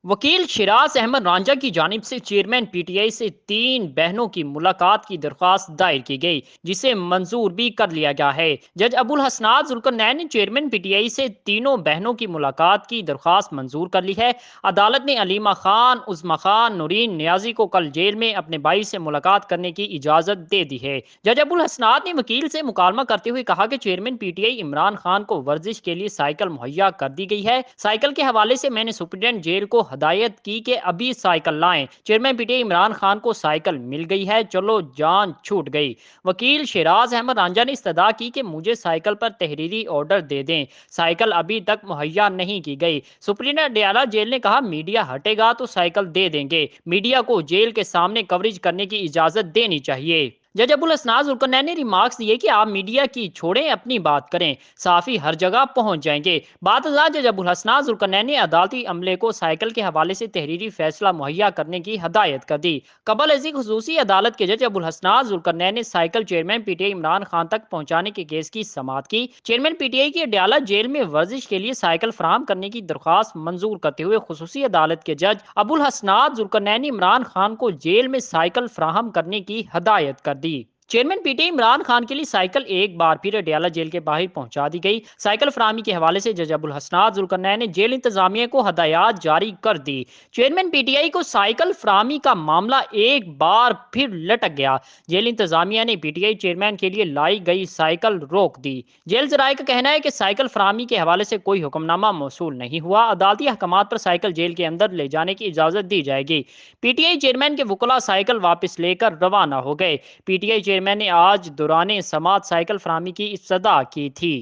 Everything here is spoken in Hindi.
वकील शिराज अहमद रांझा की जानिब से चेयरमैन पीटीआई से 3 बहनों की मुलाकात की दरख्वास्त दायर की गई, जिसे मंजूर भी कर लिया गया है। जज अबुल हसनात जुल्करनैन ने चेयरमैन पीटीआई से तीनों बहनों की मुलाकात की दरख्वास्त मंजूर कर ली है। अदालत ने अलीमा खान, उज़मा खान, नूरीन नियाजी को कल जेल में अपने भाई से मुलाकात करने की इजाजत दे दी है। जज अबुल हसनात ने वकील से मुकालमा करते हुए कहा कि चेयरमैन पीटीआई इमरान खान को वर्जिश के लिए साइकिल मुहैया कर दी गई है। साइकिल के हवाले से मैंने सुप्रीडेंट जेल को हदायत की कि अभी साइकिल लाएं। चेयरमैन पीटीआई इमरान खान को साइकिल मिल गई है, चलो जान छूट गई। वकील शिराज अहमद रांझा ने इस्तदा की कि मुझे साइकिल पर तहरीरी ऑर्डर दे दें। साइकिल अभी तक मुहैया नहीं की गई। सुप्रीडेंट डयाला जेल ने कहा, मीडिया हटेगा तो साइकिल दे देंगे। मीडिया को जेल के सामने कवरेज करने की इजाजत देनी चाहिए। जज अबुल हसनात जुल्करनैन ने रिमार्क्स दिए कि आप मीडिया की छोड़ें, अपनी बात करें। साफी हर जगह पहुंच जाएंगे। बातज़ात जज अबुल हसनात जुल्करनैन ने अदालती अमले को साइकिल के हवाले से तहरीरी फैसला मुहैया करने की हदायत कर दी। कबल अजी खुसूसी अदालत के जज अबुल हसनात जुल्करनैन ने cycle chairman PTI Imran Khan तक पहुंचाने के केस की समाअत की। चेयरमैन पीटीआई की अडयाला जेल में वर्जिश के लिए साइकिल फराहम करने की दरख्वास्त मंजूर करते हुए खुसूसी अदालत के जज अबुल हसनात जुल्करनैन ने इमरान खान को जेल में साइकिल फराहम करने की हदायत कर दी। चेयरमैन पीटीआई इमरान खान के लिए साइकिल एक बार फिर अडयाला जेल के बाहर पहुंचा दी गई। साइकिल फराहमी के हवाले से जज अबुल हसनात जुल्करनैन ने जेल इंतजामिया को हदायत जारी कर दी। चेयरमैन पीटीआई को साइकिल फराहमी का मामला एक बार फिर लटक गया। जेल इंतजामिया ने पीटीआई चेयरमैन के लिए लाई गई साइकिल रोक दी। जेल जराये का कहना है कि साइकिल फराहमी के हवाले से कोई हुक्मनामा मौसूल नहीं हुआ। अदालती अहकामात पर साइकिल जेल के अंदर ले जाने की इजाजत दी जाएगी। पीटीआई चेयरमैन के वकुला साइकिल वापस लेकर रवाना हो गए। पीटीआई चेयरमैन ने आज दौरान समाअत साइकिल फराहमी की इब्तिदा की थी।